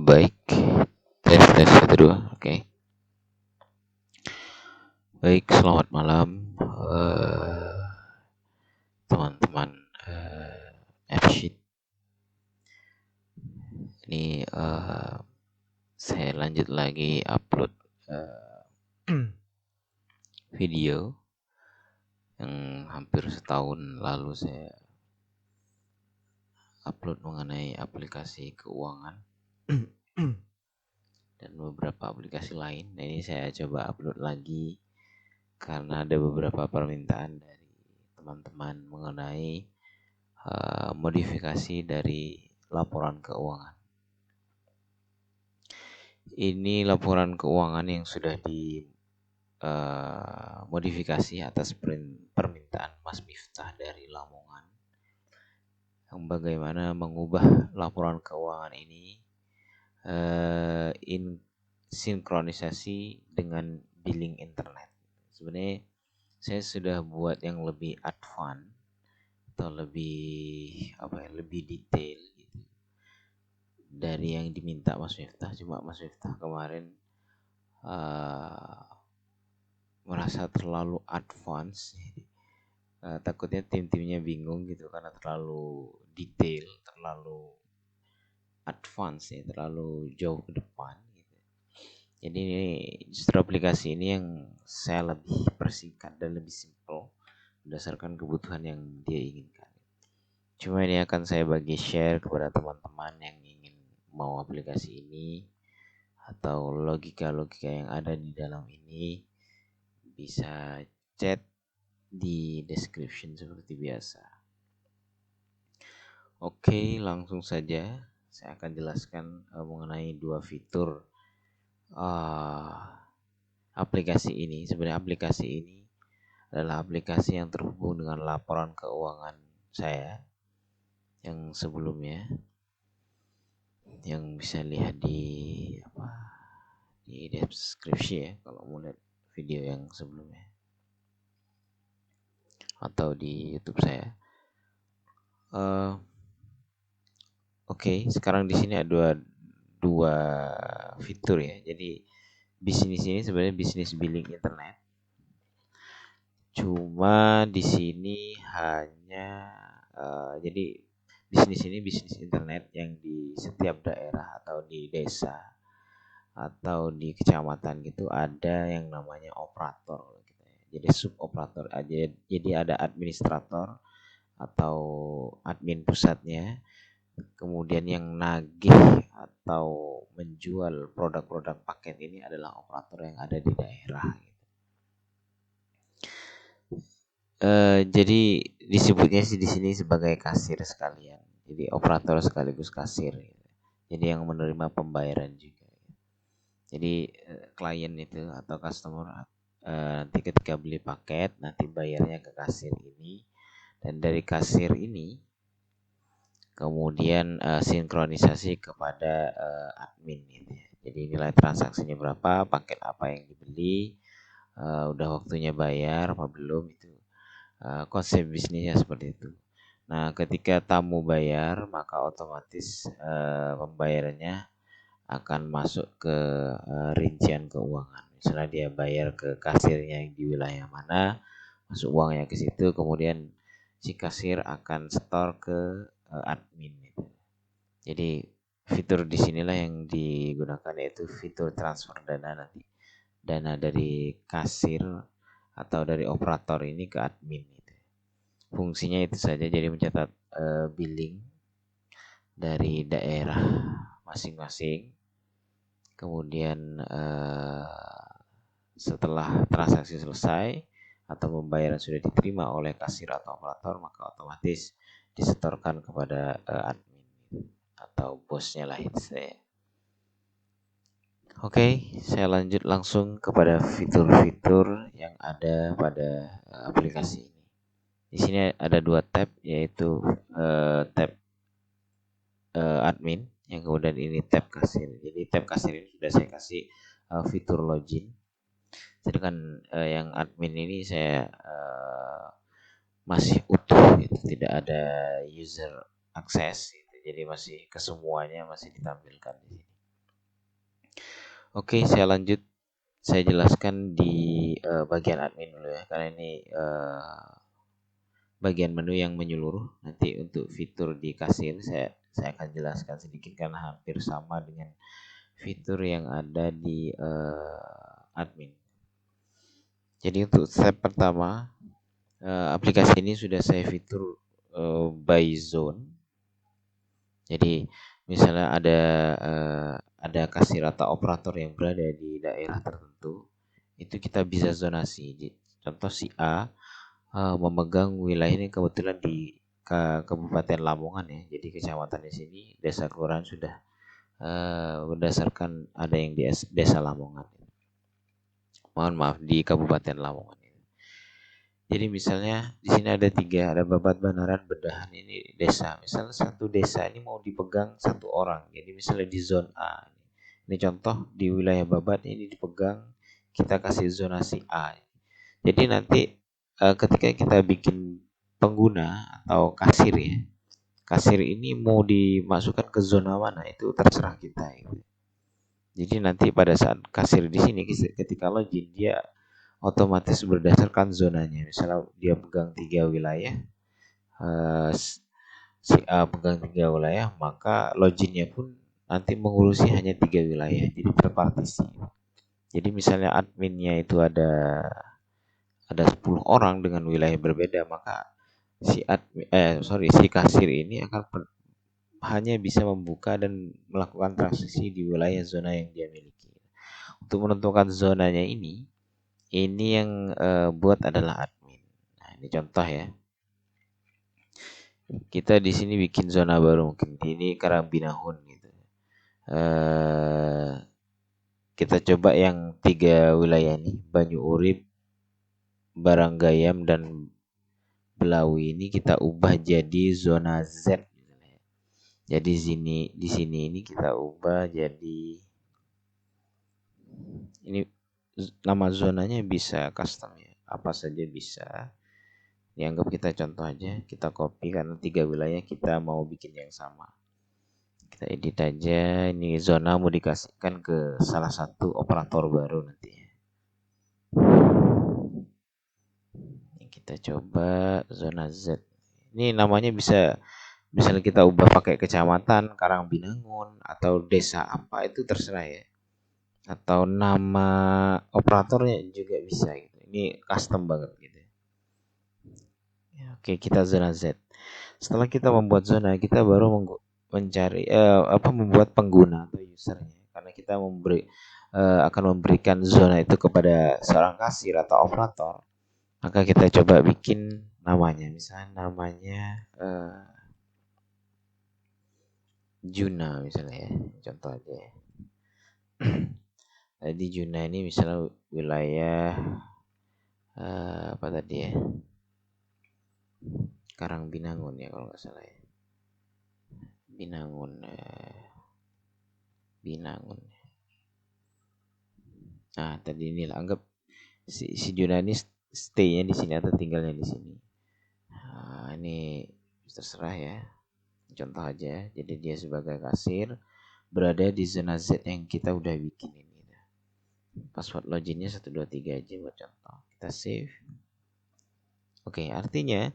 Baik, tes tes satu dua, oke. Baik, selamat malam, teman-teman F-sheet. Ini saya lanjut lagi upload video yang hampir setahun lalu saya upload mengenai aplikasi keuangan dan beberapa aplikasi lain. Nah, ini saya coba upload lagi karena ada beberapa permintaan dari teman-teman mengenai modifikasi dari laporan keuangan. Ini laporan keuangan yang sudah dimodifikasi atas permintaan Mas Miftah dari Lamongan, yang bagaimana mengubah laporan keuangan ini sinkronisasi dengan billing internet. Sebenarnya saya sudah buat yang lebih advance atau lebih detail gitu dari yang diminta Mas Miftah. Cuma Mas Miftah kemarin merasa terlalu advance, takutnya tim-timnya bingung gitu karena terlalu detail, terlalu advance ya, terlalu jauh ke depan gitu. Jadi ini justru aplikasi ini yang saya lebih persingkat dan lebih simple berdasarkan kebutuhan yang dia inginkan. Cuma ini akan saya bagi share kepada teman-teman yang ingin mau aplikasi ini atau logika-logika yang ada di dalam ini, bisa chat di description seperti biasa. Oke, langsung saja saya akan jelaskan mengenai dua fitur aplikasi ini. Sebenarnya aplikasi ini adalah aplikasi yang terhubung dengan laporan keuangan saya yang sebelumnya, yang bisa lihat di deskripsi ya kalau mau lihat video yang sebelumnya atau di YouTube saya. Oke, sekarang di sini ada dua fitur ya. Jadi bisnis ini sebenarnya bisnis billing internet. Cuma di sini hanya jadi bisnis ini bisnis internet yang di setiap daerah atau di desa atau di kecamatan gitu ada yang namanya operator gitu ya. Jadi sub operator aja. Jadi ada administrator atau admin pusatnya. Kemudian yang nagih atau menjual produk-produk paket ini adalah operator yang ada di daerah. Jadi disebutnya sih di sini sebagai kasir sekalian. Jadi operator sekaligus kasir. Jadi yang menerima pembayaran juga. Jadi klien itu atau customer nanti ketika beli paket nanti bayarnya ke kasir ini, dan dari kasir ini kemudian sinkronisasi kepada admin gitu ya. Jadi nilai transaksinya berapa, paket apa yang dibeli, udah waktunya bayar apa belum, itu konsep bisnisnya seperti itu. Nah, ketika tamu bayar maka otomatis pembayarannya akan masuk ke rincian keuangan. Misalnya dia bayar ke kasirnya yang di wilayah mana, masuk uangnya ke situ, kemudian si kasir akan store ke admin. Jadi fitur di sinilah yang digunakan, yaitu fitur transfer dana nanti. Dana dari kasir atau dari operator ini ke admin. Fungsinya itu saja, jadi mencatat billing dari daerah masing-masing. Kemudian setelah transaksi selesai atau pembayaran sudah diterima oleh kasir atau operator, maka otomatis disetorkan kepada admin atau bosnya lah itu saya. Oke, saya lanjut langsung kepada fitur-fitur yang ada pada aplikasi ini. Di sini ada dua tab, yaitu tab admin, yang kemudian ini tab kasir. Jadi tab kasir ini sudah saya kasih fitur login. Sedangkan yang admin ini saya masih utuh gitu, tidak ada user access gitu. Jadi masih kesemuanya masih ditampilkan di sini. Oke, saya lanjut. Saya jelaskan di bagian admin dulu ya, karena ini bagian menu yang menyeluruh. Nanti untuk fitur di kasir saya akan jelaskan sedikit karena hampir sama dengan fitur yang ada di admin. Jadi untuk step pertama, aplikasi ini sudah saya fitur by zone. Jadi misalnya ada kasir atau operator yang berada di daerah tertentu, itu kita bisa zonasi. Contoh si A memegang wilayah ini kebetulan di Kabupaten Lamongan ya. Jadi kecamatan di sini desa kelurahan sudah berdasarkan ada yang di desa Lamongan. Mohon maaf di Kabupaten Lamongan. Jadi misalnya di sini ada 3, ada Babat, Banaran, Bedahan, ini desa. Misalnya satu desa ini mau dipegang satu orang. Jadi misalnya di zona A. Ini contoh di wilayah Babat ini dipegang, kita kasih zonasi A. Jadi nanti ketika kita bikin pengguna atau kasir ya, kasir ini mau dimasukkan ke zona mana itu terserah kita. Jadi nanti pada saat kasir di sini ketika login dia otomatis berdasarkan zonanya. Misalnya dia pegang 3 wilayah, si A pegang 3 wilayah, maka loginnya pun nanti mengurusi hanya 3 wilayah. Jadi terpartisi. Jadi misalnya adminnya itu ada 10 orang dengan wilayah berbeda, maka si kasir ini akan hanya bisa membuka dan melakukan transaksi di wilayah zona yang dia miliki. Untuk menentukan zonanya ini yang buat adalah admin. Nah, ini contoh ya. Kita di sini bikin zona baru, mungkin ini Karambinahun gitu. Kita coba yang 3 wilayah ini, Banyu Urip, Baranggayam dan Belawi ini kita ubah jadi zona Z. Jadi di sini ini kita ubah jadi ini nama zonanya bisa custom ya, apa saja bisa. Dianggap kita contoh aja, kita copy karena 3 wilayah kita mau bikin yang sama. Kita edit aja, ini zona mau dikasihkan ke salah satu operator baru nanti. Ini kita coba zona Z. Ini namanya bisa misalnya kita ubah pakai kecamatan Karangbinangun atau desa apa itu terserah ya. Atau nama operatornya juga bisa gitu. Ini custom banget gitu. Oke, kita zona Z. Setelah kita membuat zona, kita baru mencari membuat pengguna atau usernya. Karena kita akan memberikan zona itu kepada seorang kasir atau operator. Maka kita coba bikin namanya. Misalnya namanya Juna misalnya ya. Contoh aja ya. Jadi Juna ini misalnya wilayah apa tadi ya? Karangbinangun ya kalau nggak salah ya. Binangun. Nah, tadi ini lah anggap si Juna ini stay-nya di sini atau tinggalnya di sini. Nah, ini terserah ya. Contoh aja. Jadi dia sebagai kasir berada di zona Z yang kita udah bikin ini. Password loginnya 123 aja buat contoh. Kita save. Oke, artinya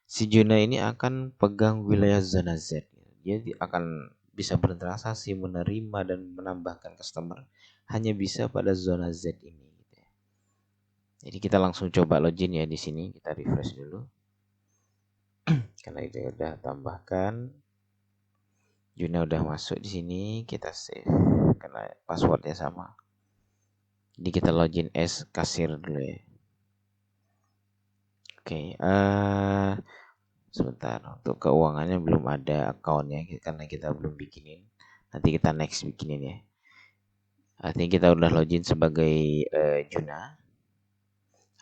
si Juna ini akan pegang wilayah zona Z. Dia akan bisa bertransaksi, menerima dan menambahkan customer hanya bisa pada zona Z ini. Jadi kita langsung coba login ya di sini. Kita refresh dulu. Karena itu udah tambahkan. Juna udah masuk di sini. Kita save. Karena passwordnya sama. Jadi kita login as kasir dulu ya. Oke, sebentar, untuk keuangannya belum ada akunnya karena kita belum bikinin. Nanti kita next bikinin ya. Artinya kita udah login sebagai Juna.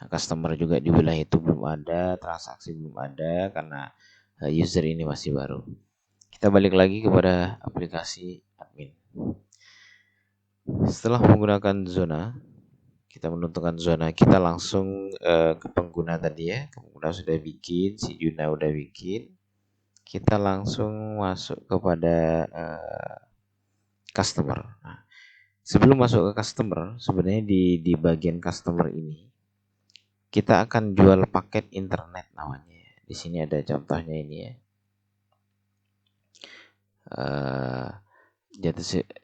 Customer juga di wilayah itu belum ada, transaksi belum ada karena user ini masih baru. Kita balik lagi kepada aplikasi admin. Setelah menggunakan zona, kita menentukan zona, kita langsung ke pengguna tadi ya. Pengguna sudah bikin, si Juna udah bikin. Kita langsung masuk kepada customer. Nah, Sebelum masuk ke customer, sebenarnya di bagian customer ini kita akan jual paket internet namanya. Di sini ada contohnya ini ya.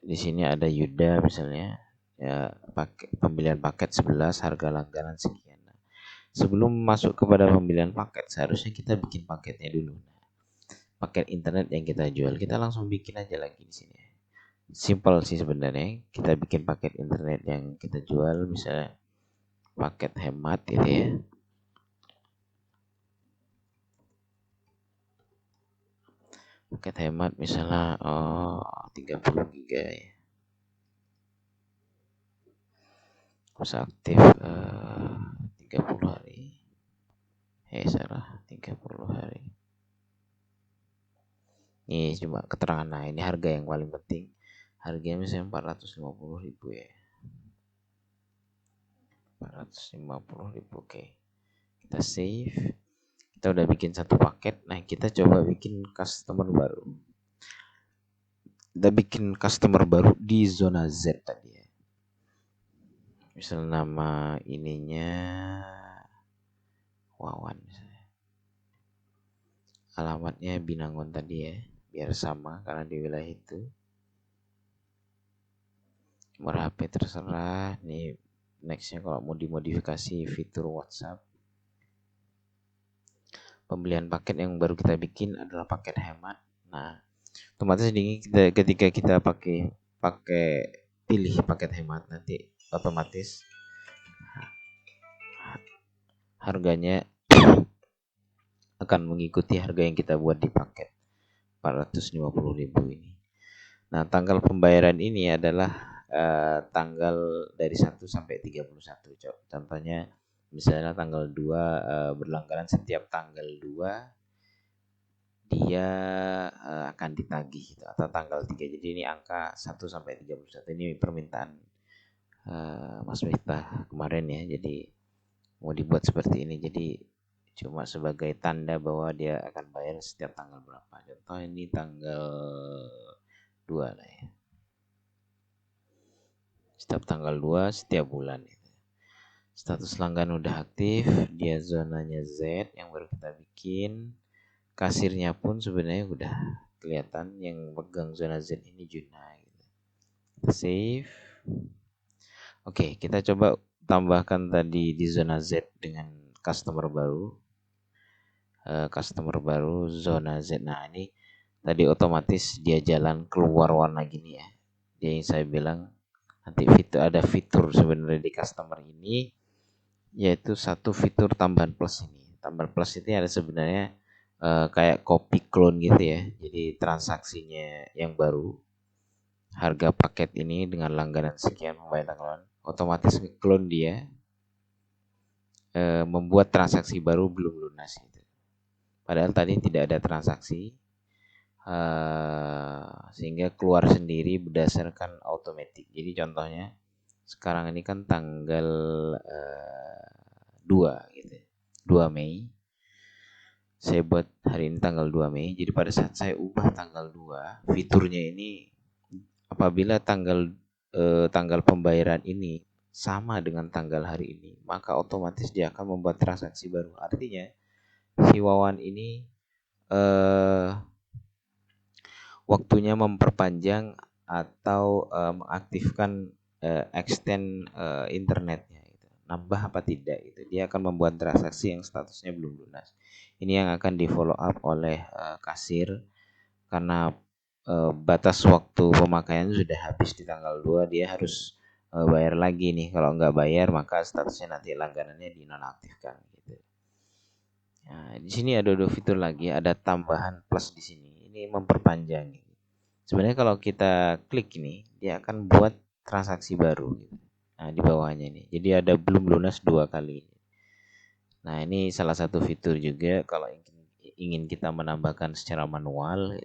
Di sini ada Yuda misalnya, ya pakai pembelian paket 11 harga langganan sekian. Nah, sebelum masuk kepada pembelian paket, seharusnya kita bikin paketnya dulu. Paket internet yang kita jual, kita langsung bikin aja lagi di sini. Simple sih sebenarnya. Kita bikin paket internet yang kita jual, misalnya paket hemat gitu ya. Paket hemat misalnya 30 giga ya. Masa aktif 30 hari. Salah, 30 hari. Ini cuma keterangan. Nah, ini harga yang paling penting. Harganya misalnya 450.000 ya. 450.000, oke. Kita save. Kita udah bikin satu paket. Nah, kita coba bikin customer baru. Kita bikin customer baru di zona Z tadi ya. Misal nama ininya Wawan misalnya. Alamatnya Binangun tadi ya, biar sama karena di wilayah itu. Nomor HP terserah. Nih nextnya kalau mau dimodifikasi fitur WhatsApp. Pembelian paket yang baru kita bikin adalah paket hemat. Nah, otomatis ini ketika kita pakai pilih paket hemat, nanti otomatis harganya akan mengikuti harga yang kita buat di paket 450.000 ini. Nah, tanggal pembayaran ini adalah tanggal dari 1 sampai 31. Contohnya misalnya tanggal 2 berlangganan setiap tanggal 2 dia akan ditagih gitu, atau tanggal 3. Jadi ini angka 1 sampai 31. Ini permintaan Mas Miftah kemarin ya. Jadi mau dibuat seperti ini. Jadi cuma sebagai tanda bahwa dia akan bayar setiap tanggal berapa. Contoh ini tanggal 2 lah ya. Setiap tanggal 2 setiap bulan. Status langganan udah aktif, dia zonanya Z yang baru kita bikin. Kasirnya pun sebenarnya udah kelihatan, yang pegang zona Z ini Juna gitu. Kita save. Oke, kita coba tambahkan tadi di zona Z dengan customer baru. Customer baru zona Z. Nah, ini tadi otomatis dia jalan keluar warna gini ya. Dia yang saya bilang nanti ada fitur sebenarnya di customer ini, yaitu satu fitur tambahan plus ini. Tambahan plus ini ada sebenarnya kayak copy clone gitu ya. Jadi transaksinya yang baru, harga paket ini dengan langganan sekian membayar tanggalan, otomatis clone dia, membuat transaksi baru belum lunas gitu. Padahal tadi tidak ada transaksi, sehingga keluar sendiri berdasarkan automatic. Jadi contohnya sekarang ini kan tanggal 2 gitu. 2 Mei. Saya buat hari ini tanggal 2 Mei. Jadi pada saat saya ubah tanggal 2, fiturnya ini apabila tanggal pembayaran ini sama dengan tanggal hari ini, maka otomatis dia akan membuat transaksi baru. Artinya si Wawan ini waktunya memperpanjang atau mengaktifkan extend internetnya gitu. Nambah apa tidak itu, dia akan membuat transaksi yang statusnya belum lunas. Ini yang akan di follow up oleh kasir, karena batas waktu pemakaian sudah habis di tanggal 2, dia harus bayar lagi nih. Kalau nggak bayar maka statusnya nanti langganannya dinonaktifkan gitu. Nah, di sini ada dua fitur lagi, ada tambahan plus di sini. Ini memperpanjang. Sebenarnya kalau kita klik ini, dia akan buat transaksi baru. Nah, di bawahnya ini. Jadi ada belum lunas 2 kali. Nah, ini salah satu fitur juga kalau ingin kita menambahkan secara manual,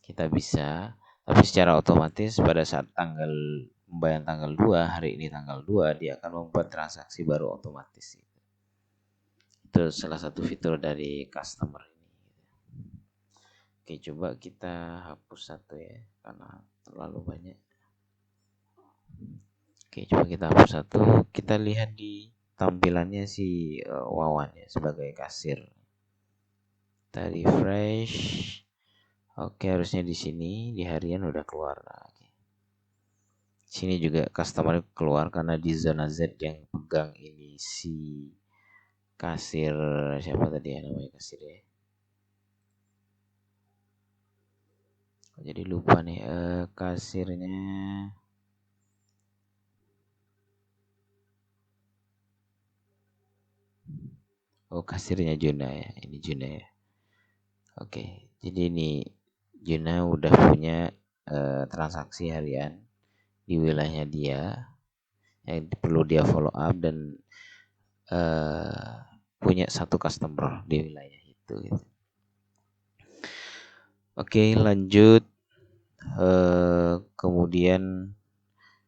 kita bisa. Tapi secara otomatis pada saat pembayaran tanggal 2, hari ini tanggal 2, dia akan membuat transaksi baru otomatis. Itu salah satu fitur dari customer ini. Oke, coba kita hapus satu ya, karena terlalu banyak. Oke, coba kita hapus satu. Kita lihat di tampilannya si Wawan ya sebagai kasir. Kita refresh. Oke, harusnya di sini di harian udah keluar. Nah, oke. Sini juga customer keluar karena di zona Z yang pegang ini si kasir, siapa tadi ya namanya kasir ya. Jadi lupa nih kasirnya. Oh, kasirnya Juna ya. Ini Juna ya. Oke, jadi ini Juna udah punya transaksi harian di wilayahnya dia yang perlu dia follow up dan punya satu customer di wilayah itu. Gitu. Oke, lanjut. Kemudian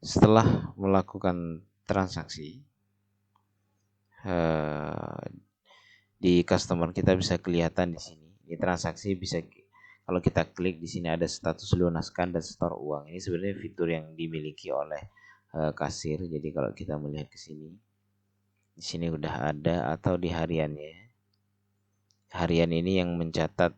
setelah melakukan transaksi di customer kita bisa kelihatan di sini. Di transaksi bisa kalau kita klik di sini ada status lunaskan dan store uang. Ini sebenarnya fitur yang dimiliki oleh kasir. Jadi kalau kita melihat ke sini, di sini udah ada atau di hariannya. Harian ini yang mencatat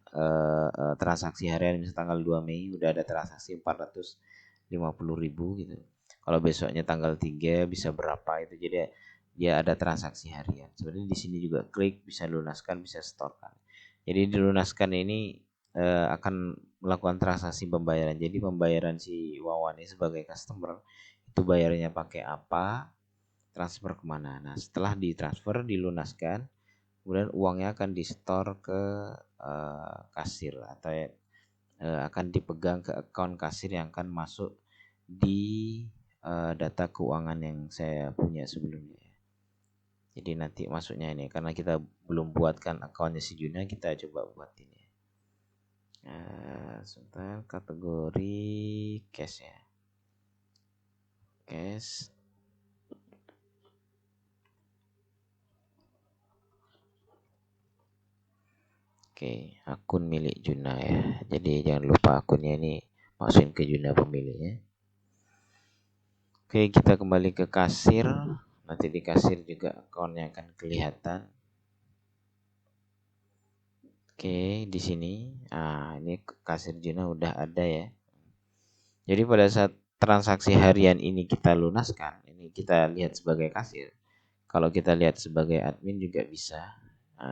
transaksi harian misalnya tanggal 2 Mei udah ada transaksi 450.000 gitu. Kalau besoknya tanggal 3 bisa berapa itu. Jadi dia ada transaksi harian. Sebenarnya di sini juga klik bisa lunaskan, bisa storekan. Jadi dilunaskan ini akan melakukan transaksi pembayaran. Jadi pembayaran si Wawan ini sebagai customer itu bayarnya pakai apa, transfer kemana. Nah setelah ditransfer dilunaskan, kemudian uangnya akan di-store ke kasir atau akan dipegang ke account kasir yang akan masuk di data keuangan yang saya punya sebelumnya. Jadi nanti masuknya ini karena kita belum buatkan akunnya si Juna, kita coba buat ini. Sebentar, kategori cash ya. Cash. Oke, akun milik Juna ya. Jadi jangan lupa akunnya ini masukin ke Juna pemiliknya. Oke, kita kembali ke kasir. Nanti di kasir juga akunnya akan kelihatan. Oke, di sini. Ini kasir Juna udah ada ya. Jadi pada saat transaksi harian ini kita lunaskan, ini kita lihat sebagai kasir. Kalau kita lihat sebagai admin juga bisa.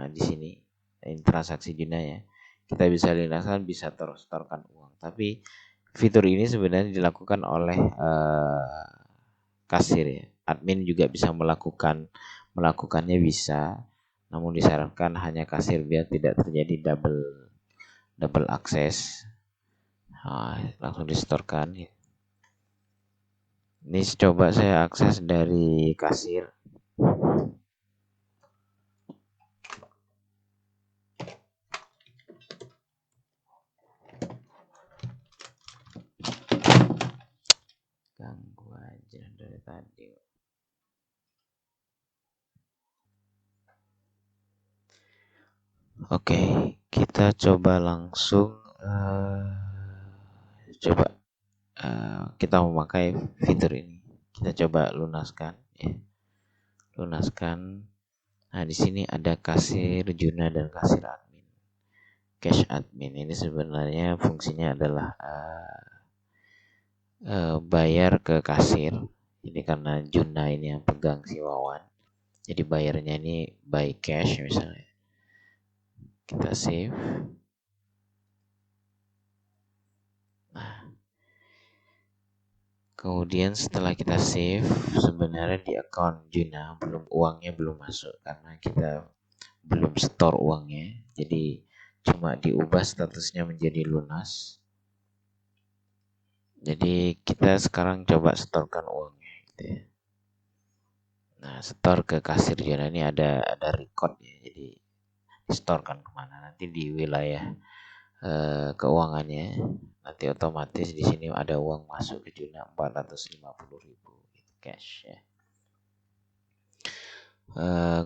Di sini ini transaksi Juna ya. Kita bisa lunaskan, bisa terus setorkan uang. Tapi fitur ini sebenarnya dilakukan oleh kasir ya. Admin juga bisa melakukannya bisa, namun disarankan hanya kasir biar tidak terjadi double akses. Langsung disetorkan. Ini coba saya akses dari kasir. Ganggu aja dari tadi. Oke, kita coba langsung kita memakai fitur ini. Kita coba lunaskan ya. Lunaskan. Nah, di sini ada kasir Juna dan kasir admin. Cash admin ini sebenarnya fungsinya adalah bayar ke kasir. Ini karena Juna ini yang pegang si Wawan. Jadi bayarnya ini by cash misalnya. Kita save. Nah, kemudian setelah kita save, sebenarnya di account Juna uangnya belum masuk karena kita belum store uangnya. Jadi cuma diubah statusnya menjadi lunas. Jadi kita sekarang coba storekan uangnya gitu ya. Nah, store ke kasir Juna ini ada record ya. Jadi distorekan kemana nanti di wilayah keuangannya. Nanti otomatis di sini ada uang masuk ke Juna 450.000 gitu, cash ya.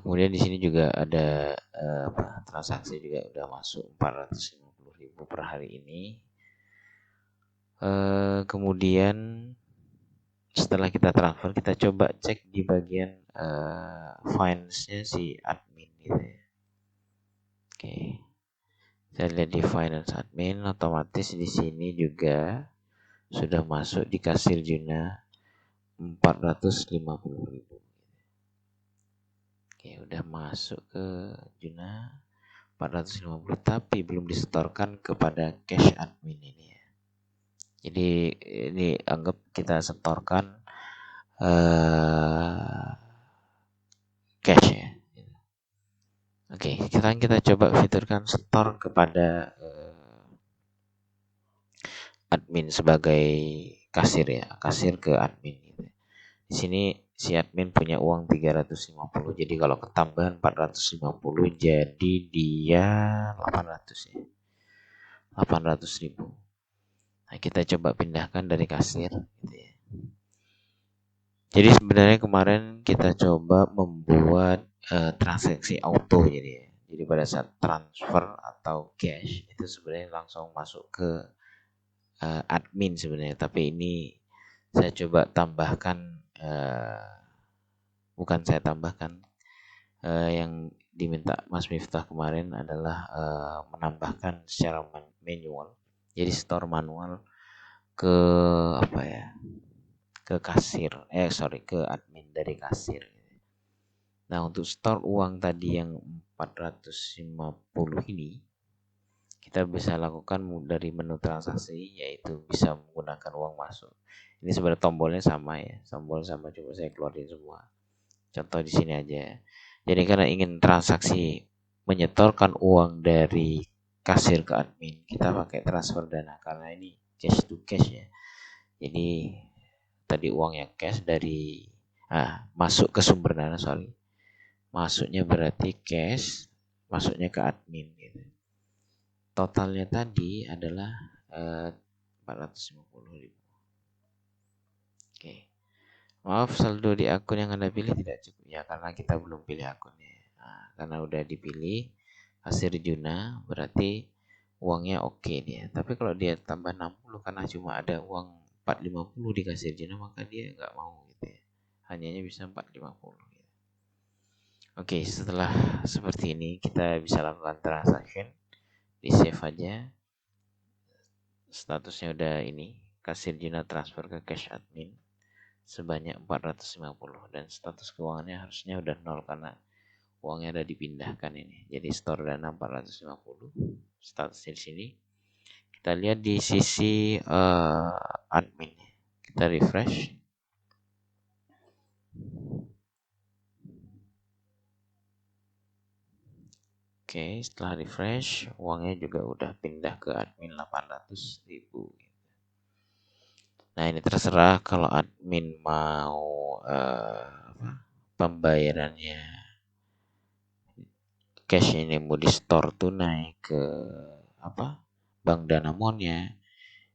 Kemudian di sini juga ada transaksi juga udah masuk 450.000 per hari ini. Kemudian setelah kita transfer, kita coba cek di bagian finance-nya si admin gitu ya. Oke, saya lihat di finance admin, otomatis di sini juga sudah masuk di kasir Juna 450.000. Oke, udah masuk ke Juna 450, tapi belum disetorkan kepada cash admin ini ya. Jadi ini anggap kita setorkan cash ya. Oke, sekarang kita coba fiturkan setor kepada admin sebagai kasir ya, kasir ke admin gitu. Di sini si admin punya uang 350, jadi kalau ketambahan 450 jadi dia 800 ya. 800.000. Nah, kita coba pindahkan dari kasir gitu ya. Jadi sebenarnya kemarin kita coba membuat transaksi auto jadi ya. Jadi pada saat transfer atau cash itu sebenarnya langsung masuk ke admin sebenarnya, tapi ini saya coba tambahkan, bukan saya tambahkan, yang diminta Mas Miftah kemarin adalah menambahkan secara manual. Jadi store manual ke apa ya? Ke kasir. Ke admin dari kasir. Nah, untuk store uang tadi yang 450 ini kita bisa lakukan dari menu transaksi, yaitu bisa menggunakan uang masuk. Ini sebenarnya tombolnya sama ya, tombol sama, coba saya keluarin semua. Contoh di sini aja. Jadi karena ingin transaksi menyetorkan uang dari kasir ke admin, kita pakai transfer dana karena ini cash to cash ya. Jadi tadi uangnya cash dari masuk ke sumber dana, masuknya berarti cash, masuknya ke admin gitu. Totalnya tadi adalah 450.000. Oke. Maaf, saldo di akun yang Anda pilih tidak cukup ya, karena kita belum pilih akunnya. Nah, karena udah dipilih kasir Juna, berarti uangnya oke dia. Tapi kalau dia tambah 60 karena cuma ada uang 450 di kasir Juna, maka dia nggak mau gitu ya. Hanyanya bisa 450 gitu. Oke, setelah seperti ini kita bisa lakukan transaction. Di save aja. Statusnya udah ini, kasir Juna transfer ke cash admin sebanyak 450, dan status keuangannya harusnya udah 0 karena uangnya udah dipindahkan ini. Jadi store dana 450. Statusnya di sini. Kita lihat di sisi admin. Kita refresh. Oke, setelah refresh, uangnya juga udah pindah ke admin 800.000. Nah, ini terserah kalau admin mau pembayarannya cash ini mau di store tunai ke bank Danamonnya,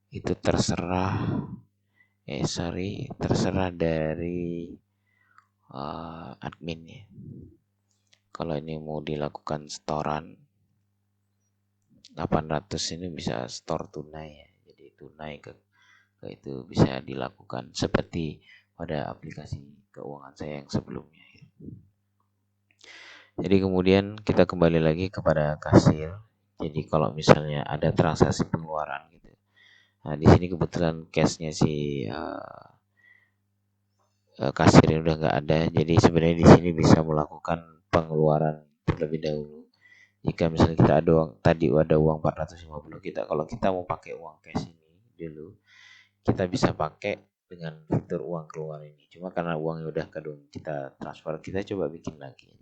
itu terserah terserah dari adminnya. Kalau ini mau dilakukan setoran 800 ini bisa store tunai ya. Jadi tunai ke itu bisa dilakukan seperti pada aplikasi keuangan saya yang sebelumnya. Jadi kemudian kita kembali lagi kepada kasir. Jadi kalau misalnya ada transaksi pengeluaran gitu. Nah, di sini kebetulan cashnya si kasir udah nggak ada. Jadi sebenarnya di sini bisa melakukan pengeluaran terlebih dahulu. Jika misalnya kita ada uang 450, kalau kita mau pakai uang cash ini dulu, kita bisa pakai dengan fitur uang keluar ini. Cuma karena uangnya udah kita transfer, kita coba bikin lagi.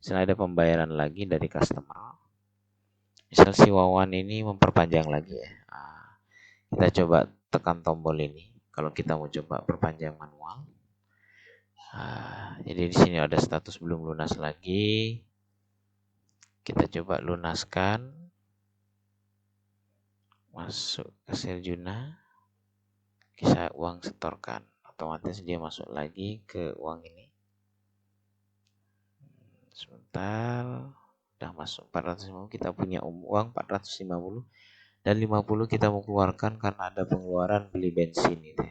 Misalnya ada pembayaran lagi dari customer. Misal si Wawan ini memperpanjang lagi ya. Kita coba tekan tombol ini. Kalau kita mau coba perpanjang manual. Jadi di sini ada status belum lunas lagi. Kita coba lunaskan. Masuk ke Seljuna. Bisa uang setorkan. Otomatis dia masuk lagi ke uang ini. Sebentar. Udah masuk 450. Kita punya uang 450. Dan 50 kita mau keluarkan karena ada pengeluaran beli bensin itu.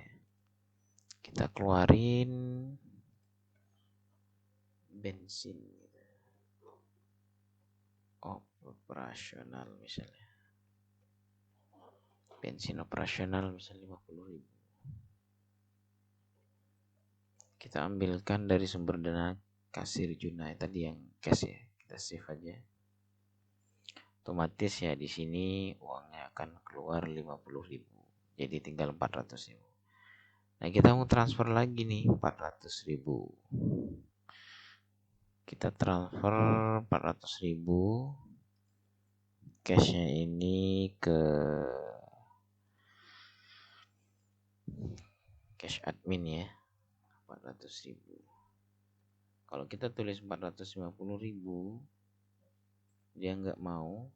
Kita keluarin bensin operasional misalnya. Bensin operasional misalnya 50.000. Kita ambilkan dari sumber dana kasir Junai tadi yang cash ya. Kita save aja. Otomatis ya di sini uangnya akan keluar 50.000. Jadi tinggal 400.000. Nah, kita mau transfer lagi nih 400.000. Kita transfer 400.000. Cashnya ini ke cash admin ya. 400.000. Kalau kita tulis 450.000, dia nggak mau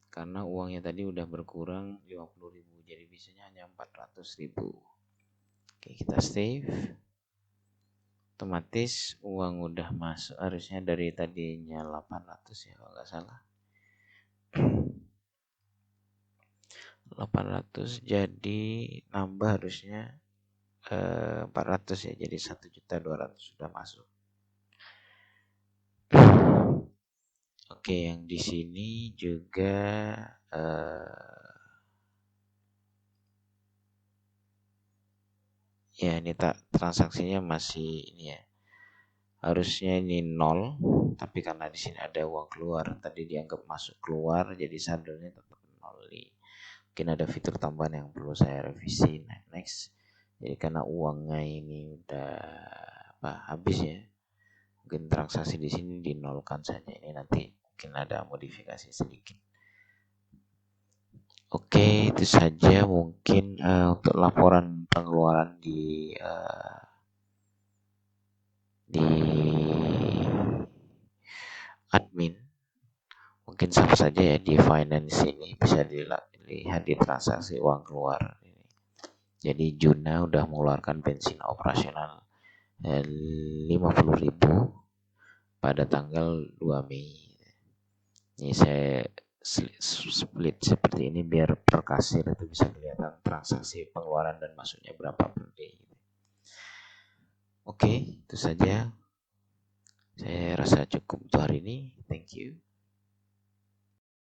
karena uangnya tadi udah berkurang 50.000, jadi bisanya hanya 400.000. Oke, kita save. Otomatis uang udah masuk, harusnya dari tadinya 800 ya kalau nggak salah. 800 jadi nambah harusnya 400 ya, jadi 1.200.000 sudah masuk. Oke, yang di sini juga ya ini transaksinya masih ini ya. Harusnya ini 0, tapi karena di sini ada uang keluar, tadi dianggap masuk keluar, jadi saldonya tetap 0 nih. Mungkin ada fitur tambahan yang perlu saya revisi. Nah, next. Jadi karena uangnya ini udah habis ya. Mungkin transaksi di sini dinolkan saja. Ini nanti mungkin ada modifikasi sedikit. Oke, itu saja mungkin untuk laporan pengeluaran di admin. Mungkin sama saja ya di finance ini bisa dilihat di transaksi uang keluar. Jadi Juna udah mengeluarkan bensin operasional 50.000 pada tanggal 2 Mei. Ini saya split seperti ini biar per kasir itu bisa kelihatan transaksi pengeluaran dan masuknya berapa per day. Oke, itu saja. Saya rasa cukup untuk hari ini. Thank you.